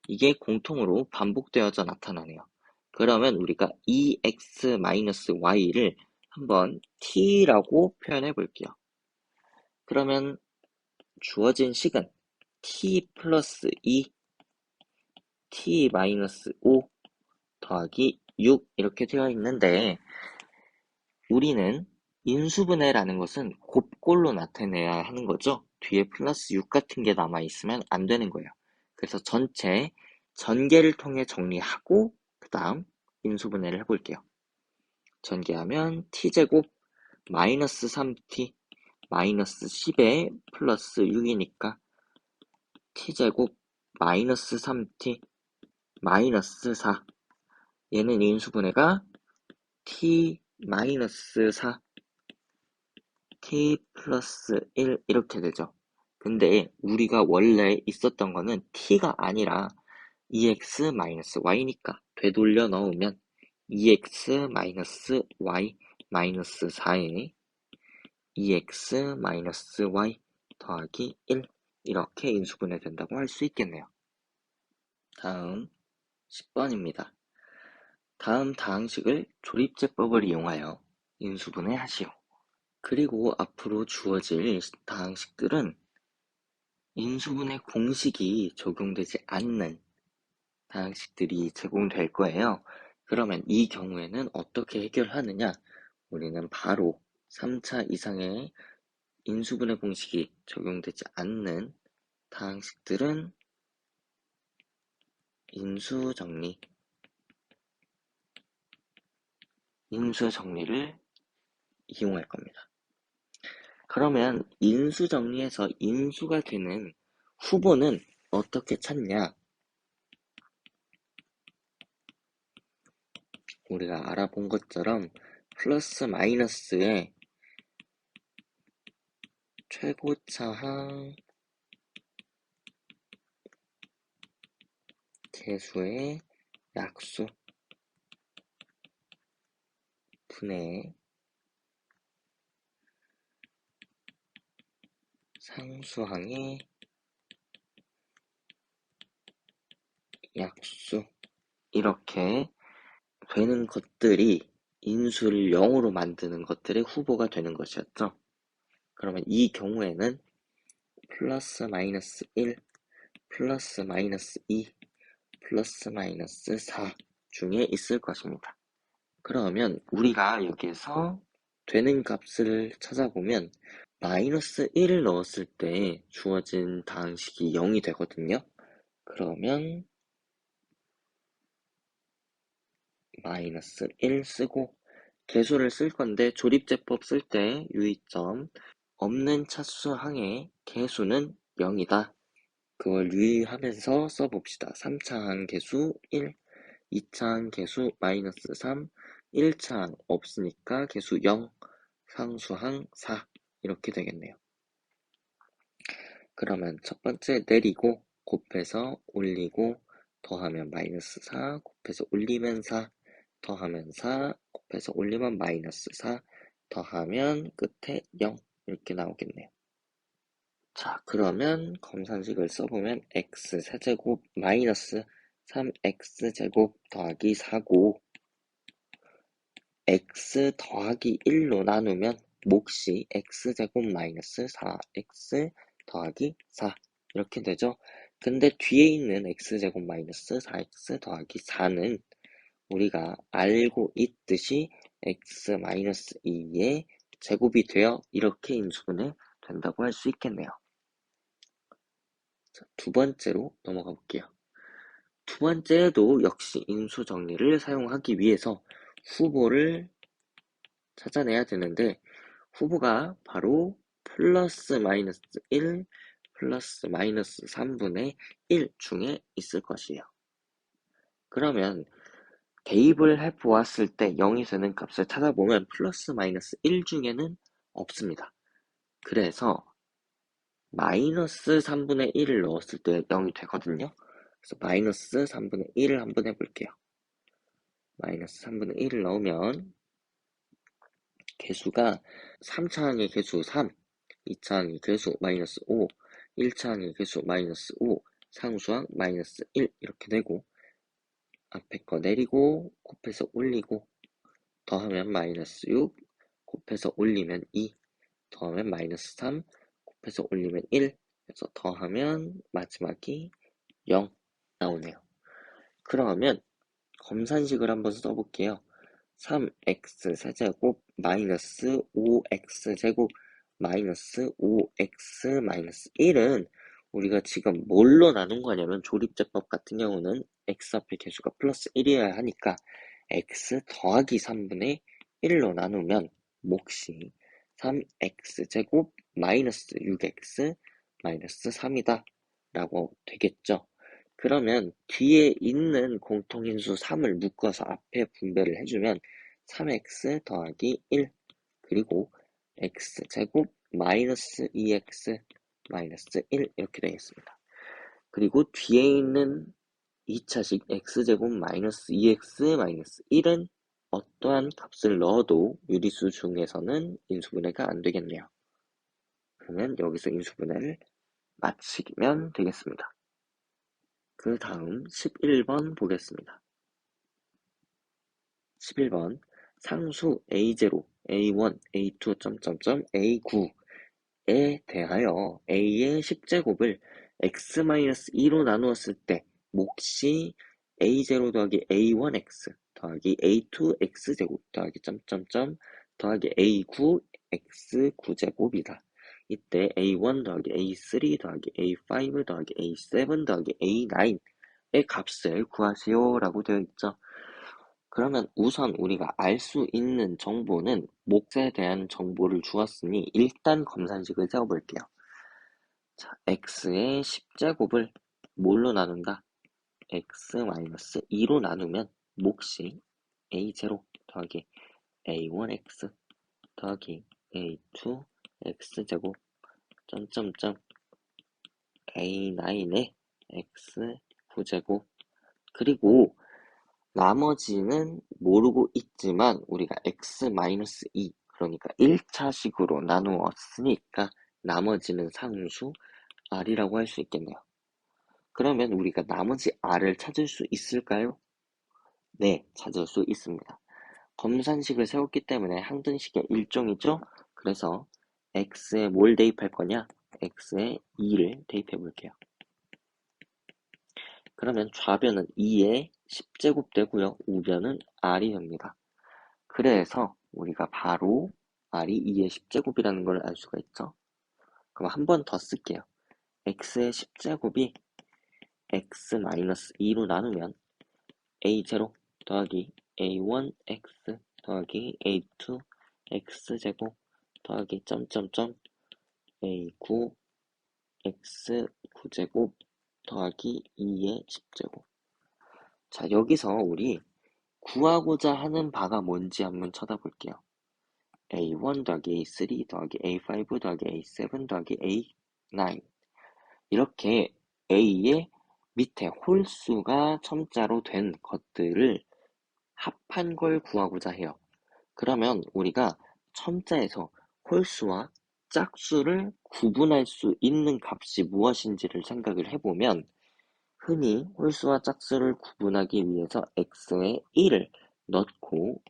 이게 공통으로 반복되어져 나타나네요. 그러면 우리가 EX-Y를 한번 T라고 표현해 볼게요. 그러면 주어진 식은 T 플러스 2, T 마이너스 5 더하기 6 이렇게 되어 있는데 우리는 인수분해라는 것은 곱꼴로 나타내야 하는 거죠. 뒤에 플러스 6 같은 게 남아있으면 안 되는 거예요. 그래서 전체 전개를 통해 정리하고 그 다음 인수분해를 해볼게요. 전개하면 t제곱 마이너스 3t 마이너스 10에 플러스 6이니까 t제곱 마이너스 3t 마이너스 4 얘는 인수분해가 t 마이너스 4, t 플러스 1 이렇게 되죠. 근데 우리가 원래 있었던 거는 t가 아니라 ex 마이너스 y니까 되돌려 넣으면 ex 마이너스 y 마이너스 4에 ex 마이너스 y 더하기 1 이렇게 인수분해 된다고 할 수 있겠네요. 다음 10번입니다. 다음 다항식을 조립제법을 이용하여 인수분해 하시오. 그리고 앞으로 주어질 다항식들은 인수분해 공식이 적용되지 않는 다항식들이 제공될 거예요. 그러면 이 경우에는 어떻게 해결하느냐? 우리는 바로 3차 이상의 인수분해 공식이 적용되지 않는 다항식들은 인수정리를 이용할 겁니다. 그러면 인수정리에서 인수가 되는 후보는 어떻게 찾냐? 우리가 알아본 것처럼 플러스 마이너스의 최고차항 계수의 약수 분의 상수항의 약수 이렇게 되는 것들이 인수를 0으로 만드는 것들의 후보가 되는 것이었죠. 그러면 이 경우에는 플러스 마이너스 1, 플러스 마이너스 2, 플러스 마이너스 4 중에 있을 것입니다. 그러면 우리가 여기에서 되는 값을 찾아보면 마이너스 1을 넣었을 때 주어진 다항식이 0이 되거든요. 그러면 마이너스 1 쓰고 계수를 쓸 건데 조립제법 쓸 때 유의점 없는 차수항의 계수는 0이다. 그걸 유의하면서 써봅시다. 3차항 계수 1, 2차항 계수 마이너스 3, 1차항 없으니까 계수 0, 상수항 4 이렇게 되겠네요. 그러면 첫 번째 내리고 곱해서 올리고 더하면 마이너스 4 곱해서 올리면 4 더하면 4 곱해서 올리면 마이너스 4 더하면 끝에 0 이렇게 나오겠네요. 자, 그러면 검산식을 써보면 x세제곱 마이너스 3x제곱 더하기 4고 x 더하기 1로 나누면 몫이 x제곱 마이너스 4x 더하기 4 이렇게 되죠. 근데 뒤에 있는 x제곱 마이너스 4x 더하기 4는 우리가 알고 있듯이 x 마이너스 2의 제곱이 되어 이렇게 인수분해 된다고 할 수 있겠네요. 자, 두 번째로 넘어가 볼게요. 두 번째에도 역시 인수 정리를 사용하기 위해서 후보를 찾아내야 되는데 후보가 바로 플러스 마이너스 1 플러스 마이너스 3분의 1 중에 있을 것이에요. 그러면 대입을 해보았을 때 0이 되는 값을 찾아보면 플러스 마이너스 1 중에는 없습니다. 그래서 마이너스 3분의 1을 넣었을 때 0이 되거든요. 그래서 마이너스 3분의 1을 한번 해볼게요. 마이너스 3분의 1을 넣으면 개수가 3차항의 개수 3, 2차항의 개수 마이너스 5, 1차항의 개수 마이너스 5, 상수항 마이너스 1 이렇게 되고 앞에 거 내리고 곱해서 올리고 더하면 마이너스 6 곱해서 올리면 2 더하면 마이너스 3 곱해서 올리면 1 그래서 더하면 마지막이 0 나오네요. 그러면 검산식을 한번 써볼게요. 3x 세제곱 마이너스 5x 제곱 마이너스 5x 마이너스 1은 우리가 지금 뭘로 나눈 거냐면 조립제법 같은 경우는 x 앞에 개수가 플러스 1이어야 하니까 x 더하기 3분의 1로 나누면 몫이 3x 제곱 마이너스 6x 마이너스 3이다 라고 되겠죠. 그러면 뒤에 있는 공통인수 3을 묶어서 앞에 분배를 해주면 3x 더하기 1 그리고 x제곱 마이너스 2x 마이너스 1 이렇게 되겠습니다. 그리고 뒤에 있는 2차식 x제곱 마이너스 2x 마이너스 1은 어떠한 값을 넣어도 유리수 중에서는 인수분해가 안 되겠네요. 그러면 여기서 인수분해를 마치면 되겠습니다. 그 다음 11번 보겠습니다. 11번 상수 A0, A1, A2, A9에 대하여 A의 10제곱을 x-2로 나누었을 때 몫이 A0 더하기 A1x 더하기 A2x제곱 더하기 더하기 A9x9제곱이다. 이때 A1 더하기 A3 더하기 A5 더하기 A7 더하기 A9의 값을 구하시오 라고 되어 있죠. 그러면 우선 우리가 알 수 있는 정보는 몫에 대한 정보를 주었으니 일단 검산식을 세워볼게요. 자, x의 10제곱을 뭘로 나눈다? x-2로 나누면 몫이 a0 더하기 a1x 더하기 a2x제곱 a9의 x9제곱 그리고 나머지는 모르고 있지만 우리가 x-2 그러니까 1차식으로 나누었으니까 나머지는 상수 r이라고 할 수 있겠네요. 그러면 우리가 나머지 r을 찾을 수 있을까요? 네, 찾을 수 있습니다. 검산식을 세웠기 때문에 항등식의 일종이죠? 그래서 x에 뭘 대입할 거냐? x에 2를 대입해 볼게요. 그러면 좌변은 2에 10제곱 되고요. 우변은 r이 됩니다. 그래서 우리가 바로 r이 2의 10제곱이라는 걸 알 수가 있죠. 그럼 한 번 더 쓸게요. x의 10제곱이 x-2로 나누면 a0 더하기 a1x 더하기 a2x제곱 더하기 a9x9제곱 더하기 2의 10제곱. 자, 여기서 우리 구하고자 하는 바가 뭔지 한번 쳐다볼게요. A1 더하기 A3 더하기 A5 더하기 A7 더하기 A9 이렇게 A의 밑에 홀수가 첨자로 된 것들을 합한 걸 구하고자 해요. 그러면 우리가 첨자에서 홀수와 짝수를 구분할 수 있는 값이 무엇인지를 생각을 해보면 흔히 홀수와 짝수를 구분하기 위해서 x에 1을 넣고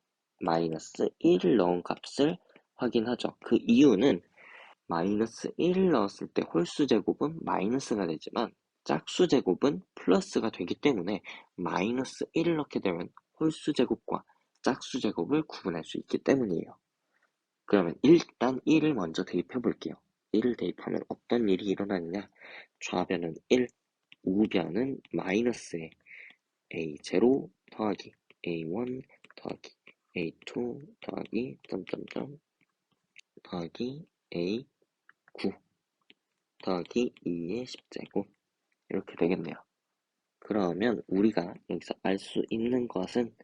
마이너스 1을 넣은 값을 확인하죠. 그 이유는 마이너스 1을 넣었을 때 홀수 제곱은 마이너스가 되지만 짝수 제곱은 플러스가 되기 때문에 마이너스 1을 넣게 되면 홀수 제곱과 짝수 제곱을 구분할 수 있기 때문이에요. 그러면 일단 1을 먼저 대입해 볼게요. 1을 대입하면 어떤 일이 일어나느냐? 좌변은 1, 우변은 마이너스에 A0 더하기 A1 더하기 A2 더하기 더하기 A9 더하기 2의 10제곱 이렇게 되겠네요. 그러면 우리가 여기서 알 수 있는 것은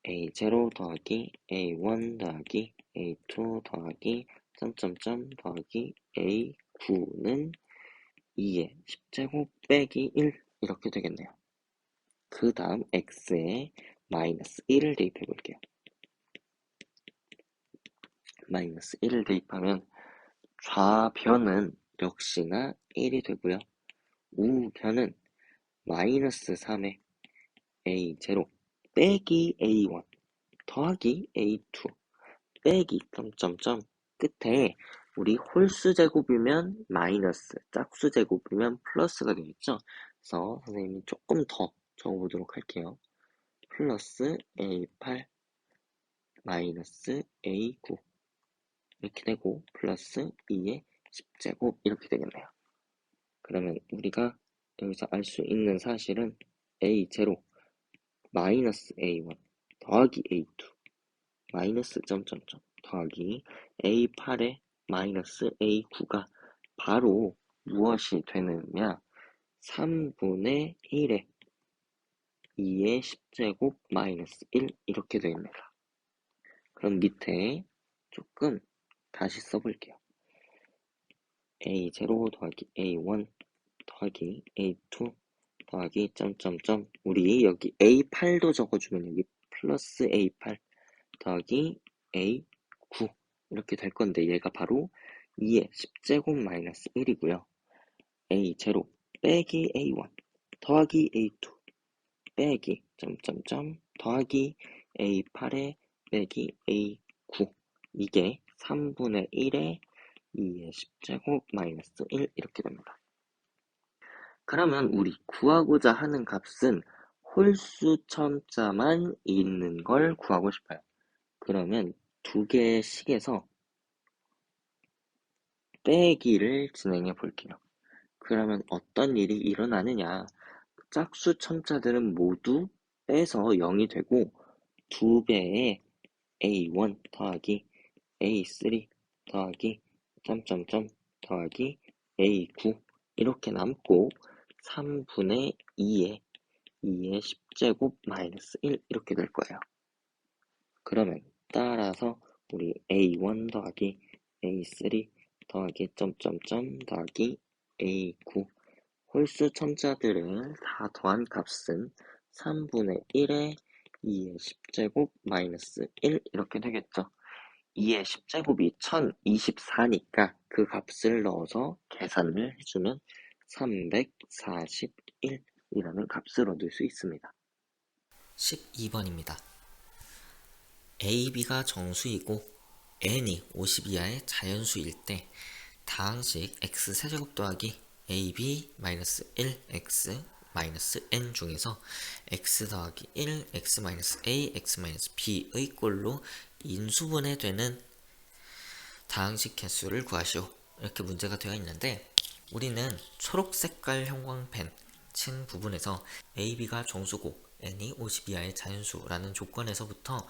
A0 더하기 A1 더하기 A2 더하기 더하기 A9는 2의 10제곱 빼기 1 이렇게 되겠네요. 그 다음 x에 마이너스 1을 대입해 볼게요. 마이너스 1을 대입하면 좌변은 역시나 1이 되고요. 우변은 마이너스 3에 a0 빼기 a1 더하기 a2 빼기 끝에 우리 홀수 제곱이면 마이너스, 짝수 제곱이면 플러스가 되겠죠? 그래서 선생님이 조금 더 적어보도록 할게요. 플러스 a8 마이너스 a9 이렇게 되고 플러스 2의 10제곱 이렇게 되겠네요. 그러면 우리가 여기서 알 수 있는 사실은 a0 마이너스 a1 더하기 a2 마이너스 더하기 a8에 마이너스 a9가 바로 무엇이 되느냐 3분의 1에 2의 10제곱 마이너스 1 이렇게 됩니다. 그럼 밑에 조금 다시 써볼게요. A0 더하기 A1 더하기 A2 더하기 점점점 우리 여기 A8도 적어주면 여기 플러스 A8 더하기 A9 이렇게 될 건데 얘가 바로 2의 10제곱 마이너스 1이고요. A0 빼기 A1 더하기 A2 빼기 점점점 더하기 A8에 빼기 A9 이게 3분의 1에 2의 10제곱 마이너스 1 이렇게 됩니다. 그러면 우리 구하고자 하는 값은 홀수 첨자만 있는 걸 구하고 싶어요. 그러면 두 개의 식에서 빼기를 진행해 볼게요. 그러면 어떤 일이 일어나느냐? 짝수 첨자들은 모두 빼서 0이 되고 두 배의 A1 더하기 A3 더하기 점점점 더하기 A9 이렇게 남고 3분의 2의 10제곱 마이너스 1 이렇게 될 거예요. 그러면 따라서 우리 A1 더하기 A3 더하기 점점점 더하기 A9 홀수 첨자들을 다 더한 값은 3분의 1에 2의 10제곱 마이너스 1 이렇게 되겠죠. 2의 10제곱이 1024니까 그 값을 넣어서 계산을 해주면 341이라는 값을 얻을 수 있습니다. 12번입니다. A, B가 정수이고 n이 50 이하의 자연수일 때 다항식 x세제곱 더하기 ab-1 x-n 중에서 x 더하기 1 x-a x-b의 꼴로 인수분해 되는 다항식 개수를 구하시오. 이렇게 문제가 되어 있는데 우리는 초록 색깔 형광펜 친 부분에서 ab가 정수고 n이 50 이하의 자연수라는 조건에서부터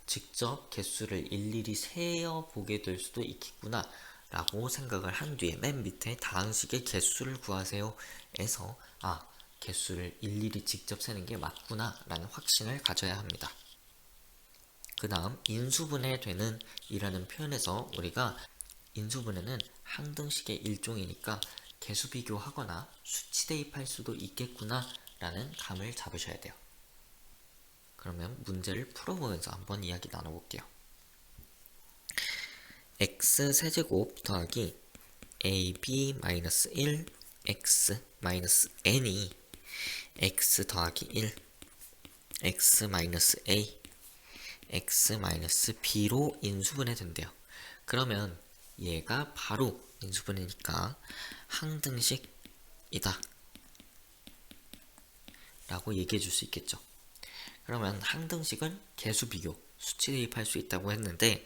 직접 개수를 일일이 세어보게 될 수도 있겠구나 라고 생각을 한 뒤에 맨 밑에 다항식의 개수를 구하세요 에서 개수를 일일이 직접 세는 게 맞구나 라는 확신을 가져야 합니다. 그 다음 인수분해 되는 이라는 표현에서 우리가 인수분해는 항등식의 일종이니까 개수 비교하거나 수치 대입할 수도 있겠구나 라는 감을 잡으셔야 돼요. 그러면 문제를 풀어보면서 한번 이야기 나눠볼게요. x세제곱 더하기 ab-1 x-n이 x 더하기 1 x-a x-b로 인수분해 된대요. 그러면 얘가 바로 인수분해니까 항등식이다 라고 얘기해 줄 수 있겠죠. 그러면 항등식은 개수 비교, 수치 대입할 수 있다고 했는데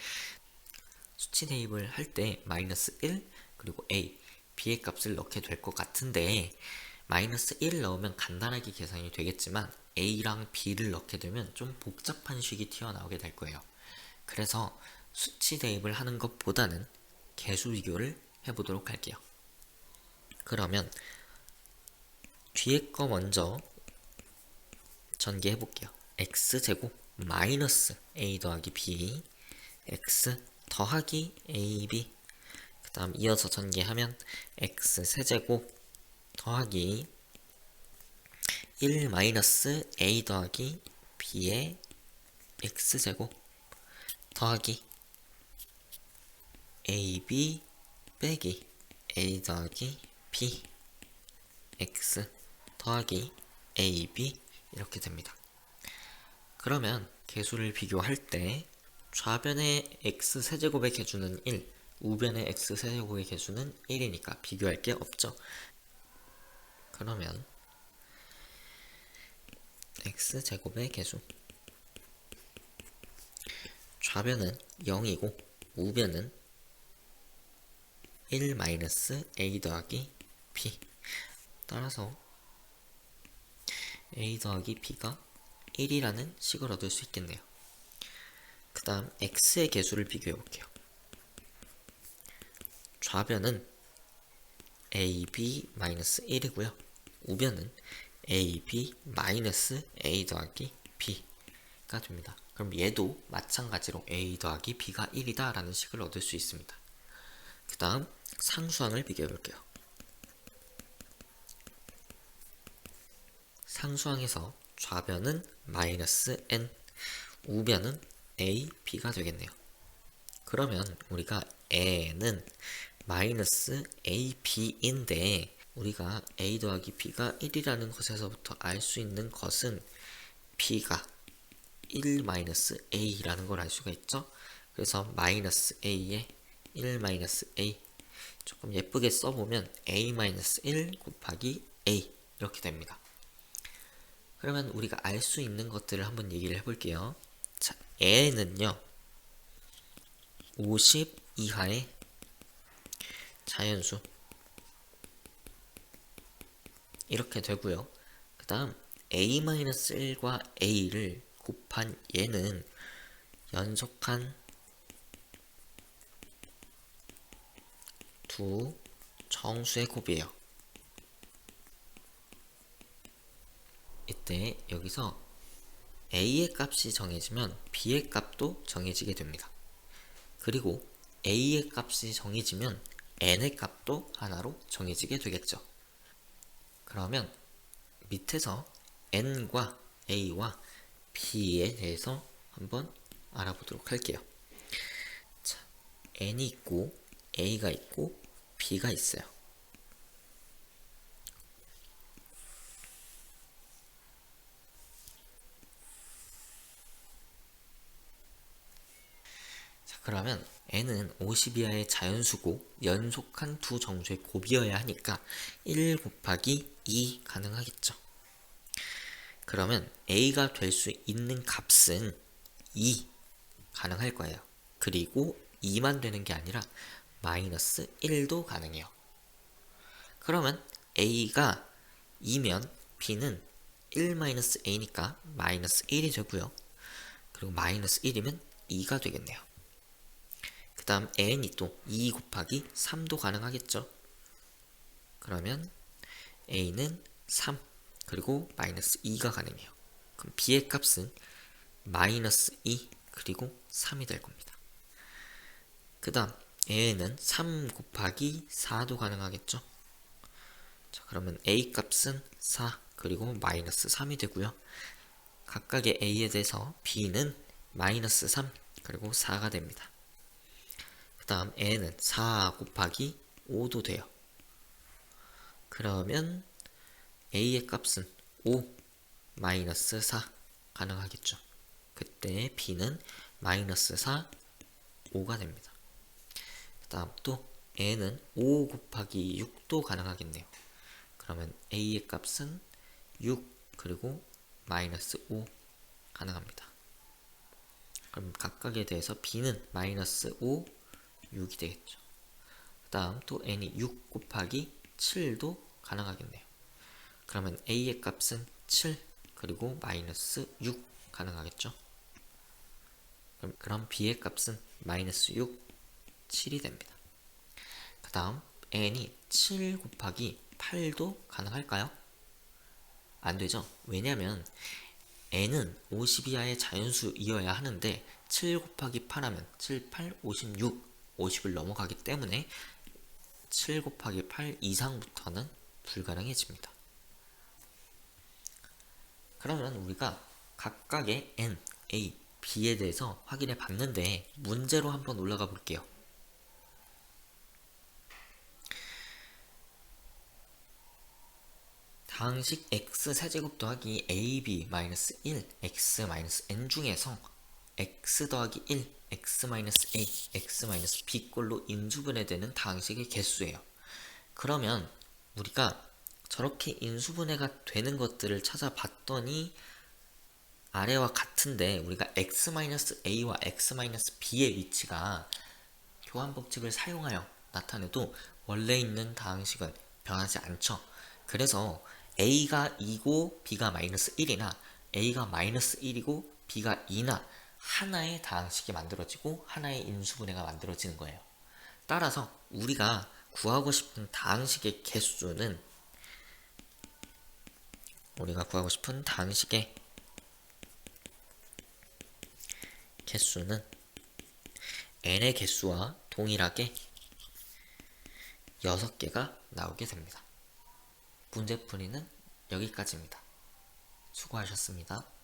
수치 대입을 할 때 마이너스 1 그리고 a, b의 값을 넣게 될 것 같은데 마이너스 1을 넣으면 간단하게 계산이 되겠지만 a랑 b를 넣게 되면 좀 복잡한 식이 튀어나오게 될 거예요. 그래서 수치 대입을 하는 것보다는 개수 비교를 해보도록 할게요. 그러면 뒤에 거 먼저 전개해 볼게요. x제곱 마이너스 a 더하기 b x 더하기 ab 그 다음 이어서 전개하면 x세제곱 더하기 1 마이너스 a 더하기 b의 x제곱 더하기 ab 빼기 a 더하기 b x 더하기 ab 이렇게 됩니다. 그러면 개수를 비교할 때 좌변의 x세제곱의 개수는 1, 우변의 x세제곱의 개수는 1이니까 비교할 게 없죠. 그러면 x제곱의 개수 좌변은 0이고 우변은 1 마이너스 a 더하기 b 따라서 a 더하기 b가 1이라는 식을 얻을 수 있겠네요. 그 다음 x의 개수를 비교해 볼게요. 좌변은 ab-1이고요. 우변은 ab 마이너스 a 더하기 b가 됩니다. 그럼 얘도 마찬가지로 a 더하기 b가 1이다 라는 식을 얻을 수 있습니다. 그 다음 상수항을 비교해 볼게요. 상수항에서 좌변은 마이너스 n, 우변은 a, b가 되겠네요. 그러면 우리가 n은 마이너스 a, b인데 우리가 a 더하기 b가 1이라는 것에서부터 알 수 있는 것은 b가 1 마이너스 a라는 걸 알 수가 있죠. 그래서 마이너스 a에 1 마이너스 a, 조금 예쁘게 써보면 a 마이너스 1 곱하기 a 이렇게 됩니다. 그러면 우리가 알 수 있는 것들을 한번 얘기를 해볼게요. 자, n은요 50 이하의 자연수 이렇게 되고요. 그 다음 a-1과 a를 곱한 얘는 연속한 두 정수의 곱이에요. 이때 여기서 a의 값이 정해지면 b의 값도 정해지게 됩니다. 그리고 a의 값이 정해지면 n의 값도 하나로 정해지게 되겠죠. 그러면 밑에서 n과 a와 b에 대해서 한번 알아보도록 할게요. 자, n이 있고 a가 있고 b가 있어요. 자, 그러면 n은 50 이하의 자연수고 연속한 두 정수의 곱이어야 하니까 1 곱하기 2 가능하겠죠. 그러면 a가 될 수 있는 값은 2 가능할 거예요. 그리고 2만 되는 게 아니라 마이너스 1도 가능해요. 그러면 a가 2면 b는 1-a니까 마이너스 1이 되고요. 그리고 마이너스 1이면 2가 되겠네요. 그 다음 n이 또 2 곱하기 3도 가능하겠죠. 그러면 a는 3 그리고 마이너스 2가 가능해요. 그럼 b의 값은 마이너스 2 그리고 3이 될 겁니다. 그 다음 a는 3 곱하기 4도 가능하겠죠. 자, 그러면 a 값은 4 그리고 마이너스 3이 되고요. 각각의 a에 대해서 b는 마이너스 3 그리고 4가 됩니다. 그 다음 n은 4 곱하기 5도 돼요. 그러면 a의 값은 5 마이너스 4 가능하겠죠. 그때 b는 마이너스 4, 5가 됩니다. 그 다음 또 n은 5 곱하기 6도 가능하겠네요. 그러면 a의 값은 6 그리고 마이너스 5 가능합니다. 그럼 각각에 대해서 b는 마이너스 5, 6이 되겠죠. 그 다음 또 n이 6 곱하기 7도 가능하겠네요. 그러면 a의 값은 7 그리고 마이너스 6 가능하겠죠. 그럼 b의 값은 마이너스 6, 7이 됩니다. 그 다음 n이 7 곱하기 8도 가능할까요? 안 되죠. 왜냐면 n은 50 이하의 자연수이어야 하는데 7 곱하기 8 하면 7, 8, 56, 50을 넘어가기 때문에 7 곱하기 8 이상부터는 불가능해집니다. 그러면 우리가 각각의 n, a, b에 대해서 확인해 봤는데 문제로 한번 올라가 볼게요. 다항식 x-세제곱 더하기 ab-1 x-n 중에서 x 더하기 1, x-a, x-b꼴로 인수분해되는 다항식의 개수예요. 그러면 우리가 저렇게 인수분해가 되는 것들을 찾아봤더니 아래와 같은데 우리가 x-a와 x-b의 위치가 교환법칙을 사용하여 나타내도 원래 있는 다항식은 변하지 않죠. 그래서 a가 2고 b가 마이너스 1이나 a가 마이너스 1이고 b가 2나 하나의 다항식이 만들어지고 하나의 인수분해가 만들어지는 거예요. 따라서 우리가 구하고 싶은 다항식의 개수는 우리가 구하고 싶은 다항식의 개수는 n의 개수와 동일하게 6개가 나오게 됩니다. 문제풀이는 여기까지입니다. 수고하셨습니다.